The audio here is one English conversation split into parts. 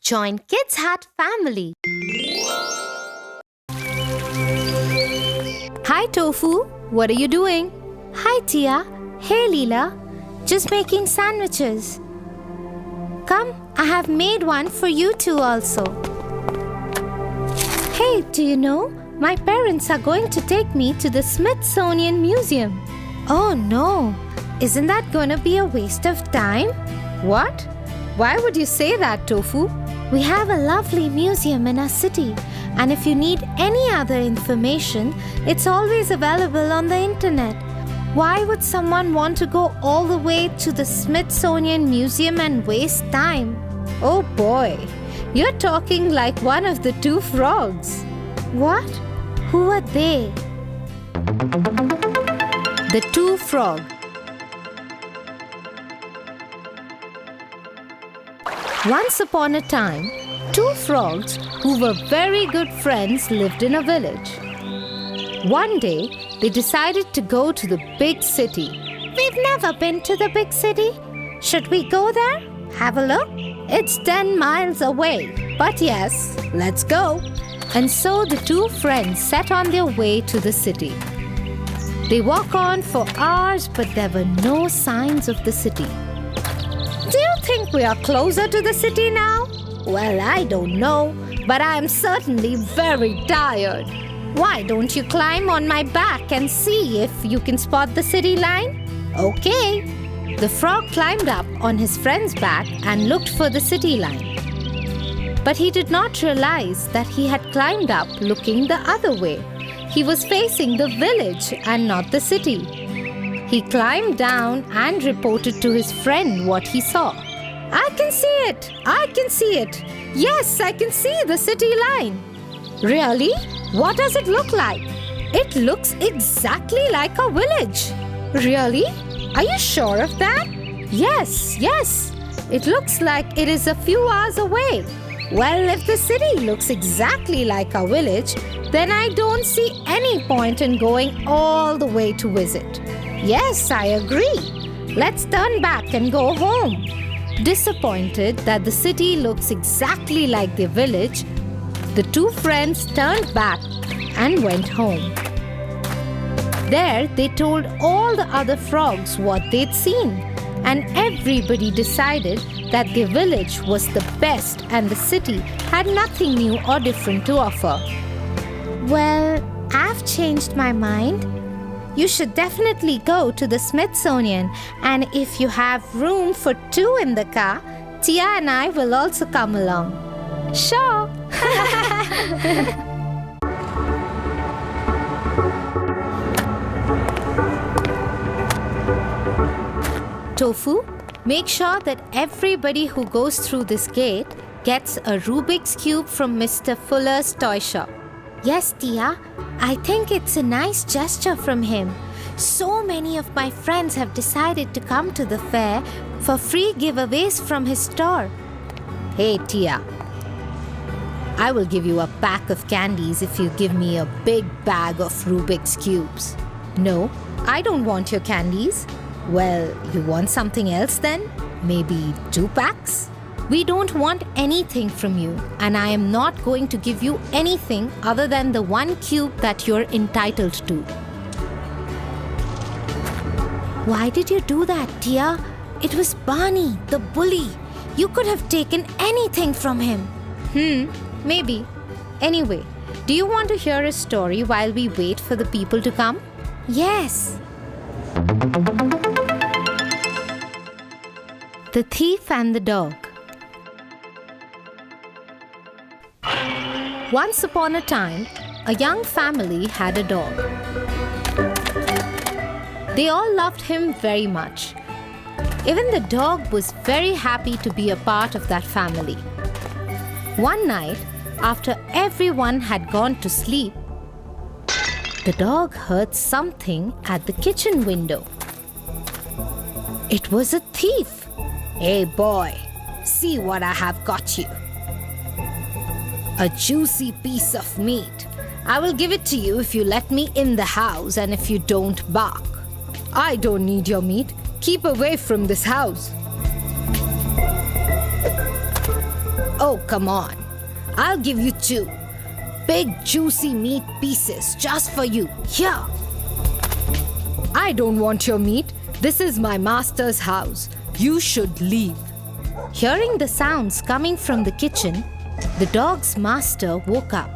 Join Kids Hut family. Hi Tofu, what are you doing? Hi Tia. Hey Leela. Just making sandwiches. Come, I have made one for you two also. Hey, do you know? My parents are going to take me to the Smithsonian Museum. Oh no, isn't that gonna be a waste of time? What? Why would you say that, Tofu? We have a lovely museum in our city, and if you need any other information, it's always available on the internet. Why would someone want to go all the way to the Smithsonian Museum and waste time? Oh boy, you're talking like one of the two frogs. What? Who are they? The two frogs. Once upon a time, two frogs who were very good friends lived in a village. One day, they decided to go to the big city. We've never been to the big city. Should we go there? Have a look? It's 10 miles away. But yes, let's go. And so the two friends set on their way to the city. They walk on for hours, but there were no signs of the city. Do you think we are closer to the city now? Well, I don't know, but I am certainly very tired. Why don't you climb on my back and see if you can spot the city line? Okay. The frog climbed up on his friend's back and looked for the city line. But he did not realize that he had climbed up looking the other way. He was facing the village and not the city. He climbed down and reported to his friend what he saw. I can see it! I can see it! Yes, I can see the city line. Really? What does it look like? It looks exactly like a village. Really? Are you sure of that? Yes. It looks like it is a few hours away. Well, if the city looks exactly like a village, then I don't see any point in going all the way to visit. Yes, I agree. Let's turn back and go home. Disappointed that the city looks exactly like the village, the two friends turned back and went home. There, they told all the other frogs what they'd seen, and everybody decided that the village was the best and the city had nothing new or different to offer. Well, I've changed my mind. You should definitely go to the Smithsonian, and if you have room for two in the car, Tia and I will also come along. Sure. Tofu, make sure that everybody who goes through this gate gets a Rubik's Cube from Mr. Fuller's toy shop. Yes, Tia, I think it's a nice gesture from him. So many of my friends have decided to come to the fair for free giveaways from his store. Hey, Tia, I will give you a pack of candies if you give me a big bag of Rubik's Cubes. No, I don't want your candies. Well, you want something else then? Maybe 2 packs? We don't want anything from you, and I am not going to give you anything other than the 1 cube that you're entitled to. Why did you do that, Tia? It was Barney, the bully. You could have taken anything from him. Maybe. Anyway, do you want to hear a story while we wait for the people to come? Yes. The Thief and the Dog. Once upon a time, a young family had a dog. They all loved him very much. Even the dog was very happy to be a part of that family. One night, after everyone had gone to sleep, the dog heard something at the kitchen window. It was a thief. Hey boy, see what I have got you. A juicy piece of meat. I will give it to you if you let me in the house and if you don't bark. I don't need your meat. Keep away from this house. Oh, come on. I'll give you 2 big juicy meat pieces just for you. Here. I don't want your meat. This is my master's house. You should leave. Hearing the sounds coming from the kitchen, the dog's master woke up.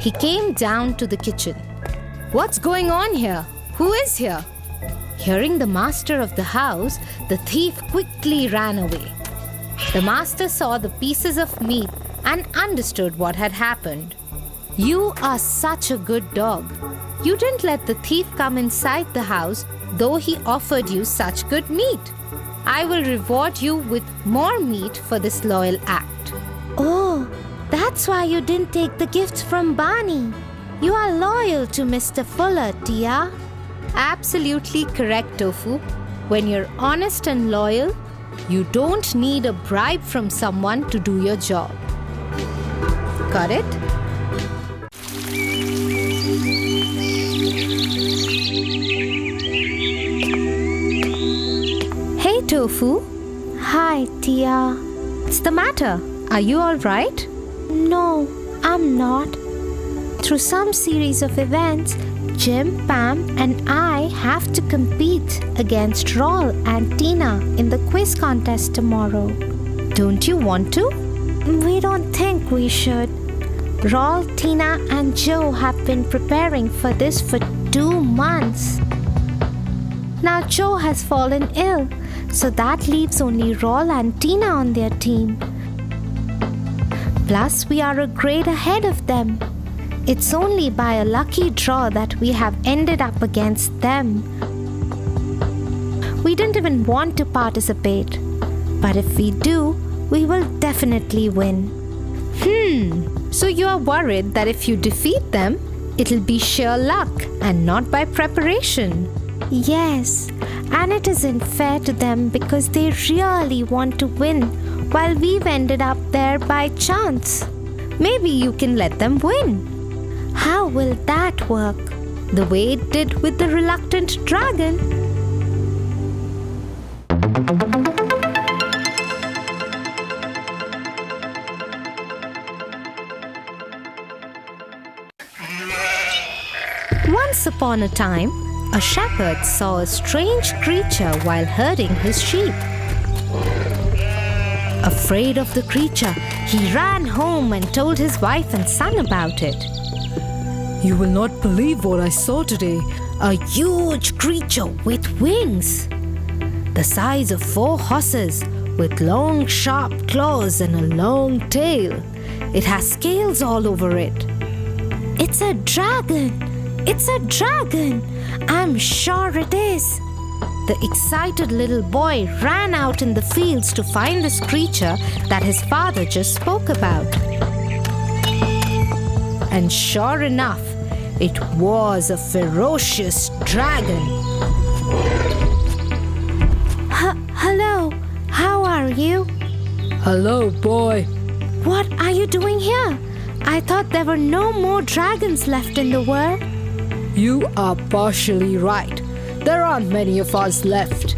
He came down to the kitchen. What's going on here? Who is here? Hearing the master of the house, the thief quickly ran away. The master saw the pieces of meat and understood what had happened. You are such a good dog. You didn't let the thief come inside the house, though he offered you such good meat. I will reward you with more meat for this loyal act. Oh, that's why you didn't take the gifts from Barney. You are loyal to Mr. Fuller, Tia. Absolutely correct, Tofu. When you're honest and loyal, you don't need a bribe from someone to do your job. Got it? Hey, Tofu. Hi, Tia. What's the matter? Are you all right? No, I'm not. Through some series of events, Jim, Pam, and I have to compete against Raul and Tina in the quiz contest tomorrow. Don't you want to? We don't think we should. Raul, Tina, and Joe have been preparing for this for 2 months. Now Joe has fallen ill, so that leaves only Raul and Tina on their team. Plus, we are a grade ahead of them. It's only by a lucky draw that we have ended up against them. We didn't even want to participate. But if we do, we will definitely win. So you are worried that if you defeat them, it'll be sheer luck and not by preparation. Yes, and it isn't fair to them because they really want to win while we've ended up there by chance. Maybe you can let them win. How will that work? The way it did with the reluctant dragon. Once upon a time, a shepherd saw a strange creature while herding his sheep. Afraid of the creature, he ran home and told his wife and son about it. You will not believe what I saw today. A huge creature with wings, the size of 4 horses, with long sharp claws and a long tail. It has scales all over it. It's a dragon! It's a dragon! I'm sure it is. The excited little boy ran out in the fields to find this creature that his father just spoke about. And sure enough, it was a ferocious dragon. Hello, how are you? Hello, boy. What are you doing here? I thought there were no more dragons left in the world. You are partially right. There aren't many of us left.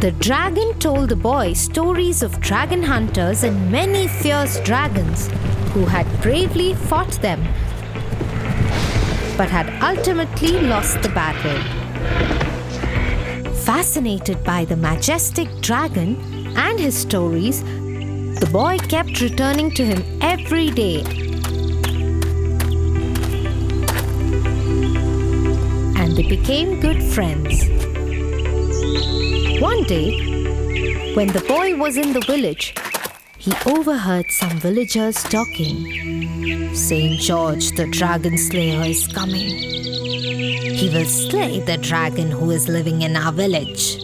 The dragon told the boy stories of dragon hunters and many fierce dragons who had bravely fought them but had ultimately lost the battle. Fascinated by the majestic dragon and his stories, the boy kept returning to him every day. And they became good friends. One day, when the boy was in the village, he overheard some villagers talking. St. George the Dragon Slayer is coming. He will slay the dragon who is living in our village.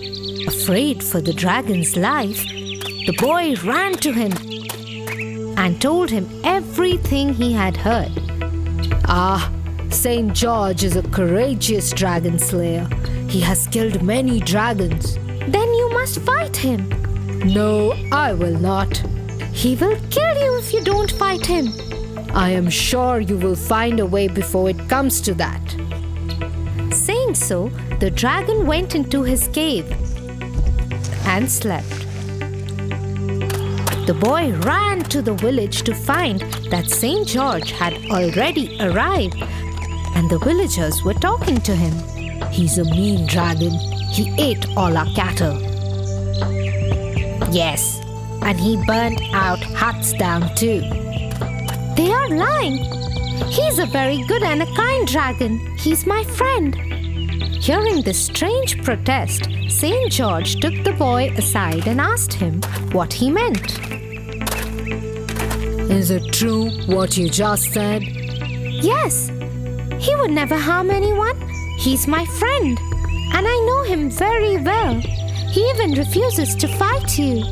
Afraid for the dragon's life, the boy ran to him and told him everything he had heard. Ah, St. George is a courageous dragon slayer. He has killed many dragons. Then you must fight him. No, I will not. He will kill you if you don't fight him. I am sure you will find a way before it comes to that. Saying so, the dragon went into his cave and slept. The boy ran to the village to find that St. George had already arrived, and the villagers were talking to him. He's a mean dragon. He ate all our cattle. Yes, and he burnt out huts down too. They are lying. He's a very good and a kind dragon. He's my friend. Hearing this strange protest, St. George took the boy aside and asked him what he meant. Is it true what you just said? Yes, he would never harm anyone. He's my friend, and I know him very well. He even refuses to fight you.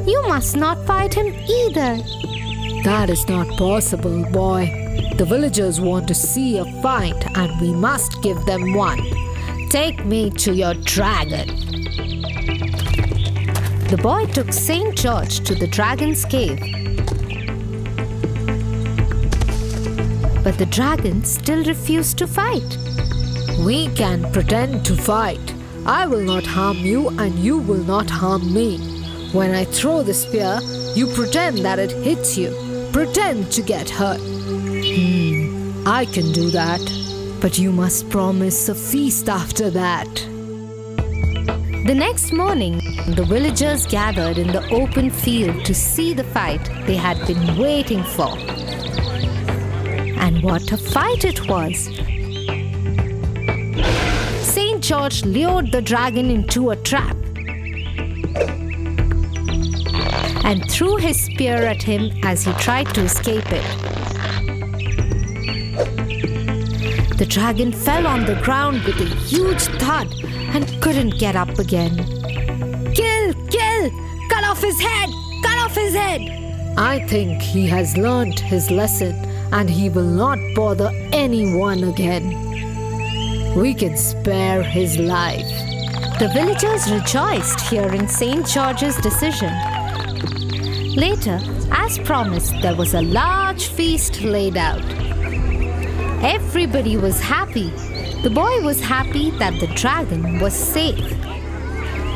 You must not fight him either. That is not possible, boy. The villagers want to see a fight, and we must give them one. Take me to your dragon. The boy took St. George to the dragon's cave. But the dragon still refused to fight. We can pretend to fight. I will not harm you, and you will not harm me. When I throw the spear, you pretend that it hits you. Pretend to get hurt. I can do that. But you must promise a feast after that. The next morning, the villagers gathered in the open field to see the fight they had been waiting for. And what a fight it was! St. George lured the dragon into a trap and threw his spear at him as he tried to escape it. The dragon fell on the ground with a huge thud and couldn't get up again. Kill! Kill! Cut off his head! Cut off his head! I think he has learned his lesson and he will not bother anyone again. We can spare his life. The villagers rejoiced hearing St. George's decision. Later, as promised, there was a large feast laid out. Everybody was happy. The boy was happy that the dragon was safe.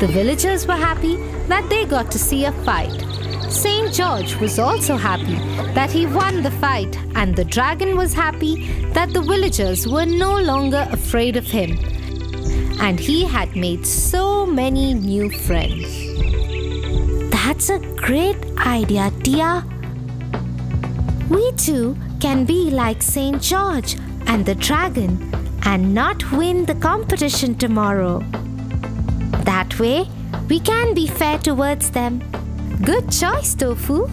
The villagers were happy that they got to see a fight. St. George was also happy that he won the fight, and the dragon was happy that the villagers were no longer afraid of him. And he had made so many new friends. That's a great idea, Tia. We too can be like St. George and the dragon and not win the competition tomorrow. That way, we can be fair towards them. Good choice, Tofu.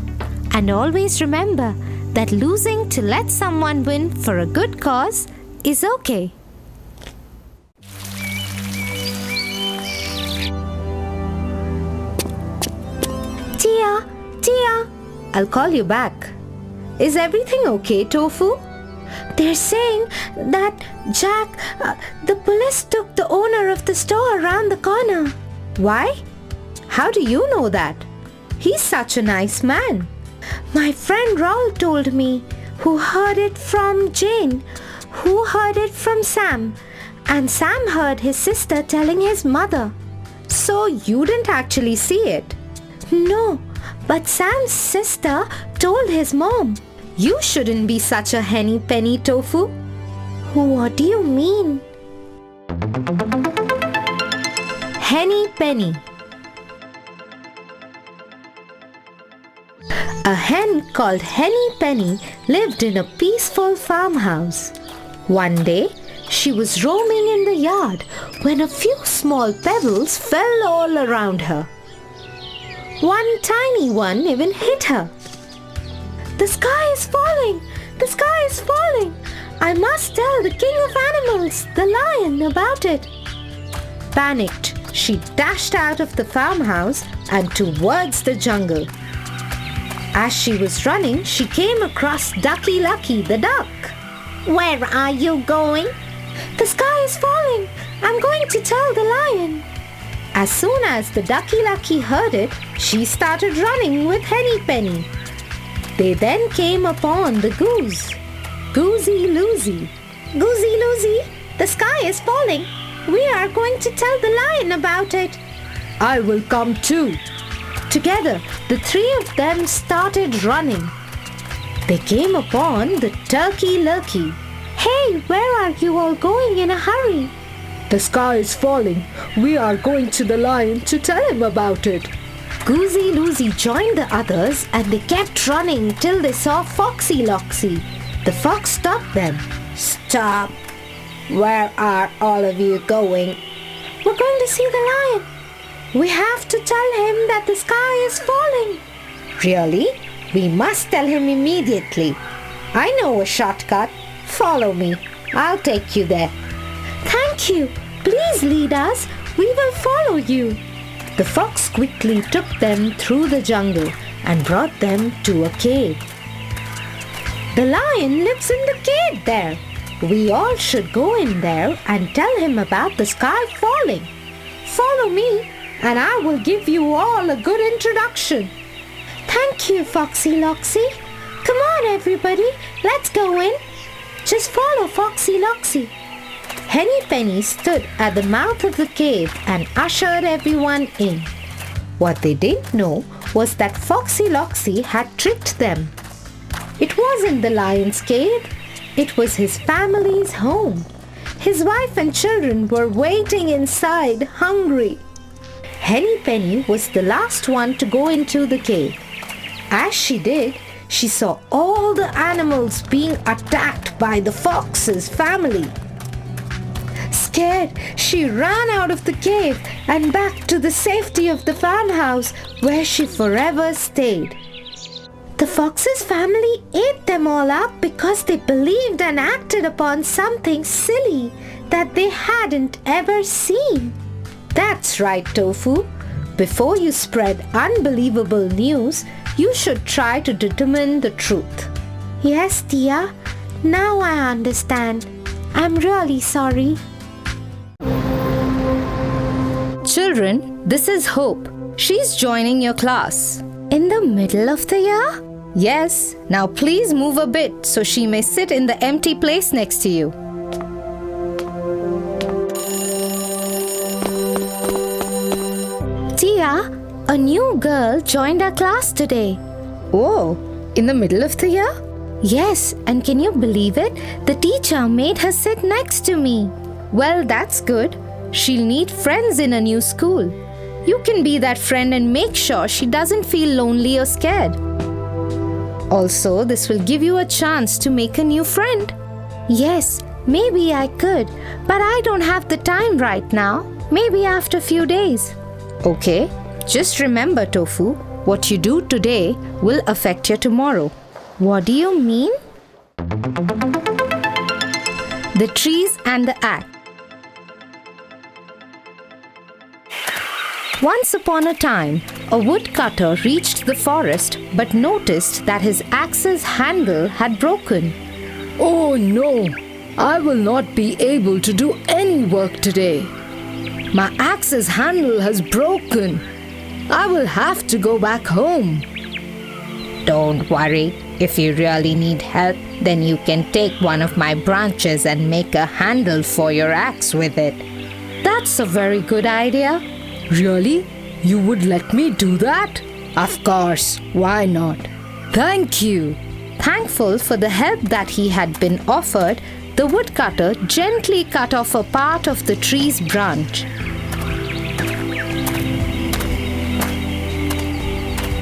And always remember that losing to let someone win for a good cause is okay. Tia, I'll call you back. Is everything okay, Tofu? they're saying that Jack, the police took the owner of the store around the corner. Why? How do you know that? He's such a nice man. My friend Raul told me, who heard it from Jane, who heard it from Sam, and Sam heard his sister telling his mother. So you didn't actually see it? No, but Sam's sister told his mom. You shouldn't be such a henny penny, Tofu. What do you mean? Henny penny. A hen called Henny Penny lived in a peaceful farmhouse. One day, she was roaming in the yard when a few small pebbles fell all around her. One tiny one even hit her. The sky is falling! The sky is falling! I must tell the king of animals, the lion, about it. Panicked, she dashed out of the farmhouse and towards the jungle. As she was running, she came across Ducky Lucky the duck. Where are you going? The sky is falling. I'm going to tell the lion. As soon as the Ducky Lucky heard it, she started running with Henny Penny. They then came upon the goose. Goosey Loosey. Goosey Loosey, the sky is falling. We are going to tell the lion about it. I will come too. Together, the three of them started running. They came upon the turkey lurkey. Hey, where are you all going in a hurry? The sky is falling. We are going to the lion to tell him about it. Goosey Loosey joined the others and they kept running till they saw Foxy Loxy. The fox stopped them. "Stop! Where are all of you going?" We're going to see the lion. We have to tell him that the sky is falling. "Really? We must tell him immediately. I know a shortcut. Follow me. I'll take you there." Thank you. Please lead us. We will follow you. The fox quickly took them through the jungle and brought them to a cave. "The lion lives in the cave there. We all should go in there and tell him about the sky falling. Follow me and I will give you all a good introduction." Thank you, Foxy Loxy. Come on, everybody. Let's go in. Just follow Foxy Loxy. Henny Penny stood at the mouth of the cave and ushered everyone in. What they didn't know was that Foxy Loxy had tricked them. It wasn't the lion's cave. It was his family's home. His wife and children were waiting inside, hungry. Henny Penny was the last one to go into the cave. As she did, she saw all the animals being attacked by the fox's family. Scared, she ran out of the cave and back to the safety of the farmhouse where she forever stayed. The fox's family ate them all up because they believed and acted upon something silly that they hadn't ever seen. That's right, Tofu. Before you spread unbelievable news, you should try to determine the truth. Yes, Tia. Now I understand. I'm really sorry. Children, this is Hope. She's joining your class. In the middle of the year? Yes. Now please move a bit so she may sit in the empty place next to you. Tia, a new girl joined our class today. Oh, in the middle of the year? Yes, and can you believe it? The teacher made her sit next to me. Well, that's good. She'll need friends in a new school. You can be that friend and make sure she doesn't feel lonely or scared. Also, this will give you a chance to make a new friend. Yes, maybe I could, but I don't have the time right now. Maybe after a few days. Okay, just remember, Tofu, what you do today will affect your tomorrow. What do you mean? The trees and the axe. Once upon a time, a woodcutter reached the forest but noticed that his axe's handle had broken. Oh no! I will not be able to do any work today. My axe's handle has broken. I will have to go back home. Don't worry. If you really need help, then you can take one of my branches and make a handle for your axe with it. That's a very good idea. Really? You would let me do that? Of course, why not? Thank you. Thankful for the help that he had been offered, the woodcutter gently cut off a part of the tree's branch.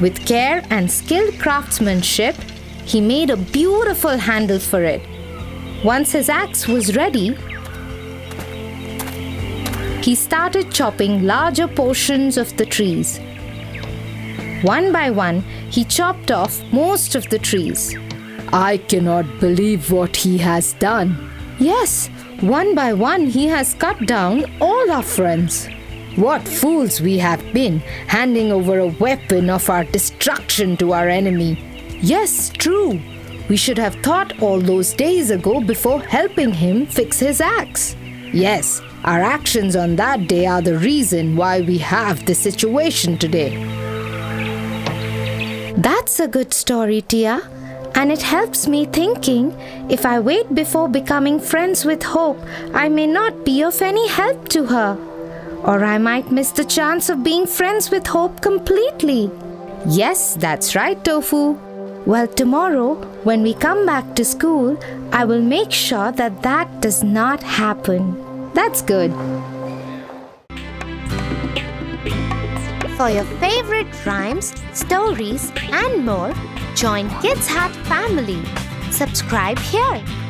With care and skilled craftsmanship, he made a beautiful handle for it. Once his axe was ready, he started chopping larger portions of the trees. One by one, he chopped off most of the trees. I cannot believe what he has done. Yes, one by one he has cut down all our friends. What fools we have been, handing over a weapon of our destruction to our enemy. Yes, true. We should have thought all those days ago before helping him fix his axe. Yes, our actions on that day are the reason why we have this situation today. That's a good story, Tia. And it helps me thinking, if I wait before becoming friends with Hope, I may not be of any help to her. Or I might miss the chance of being friends with Hope completely. Yes, that's right, Tofu. Well, tomorrow, when we come back to school, I will make sure that that does not happen. That's good. For your favorite rhymes, stories, and more, join Kids Hat family. Subscribe here.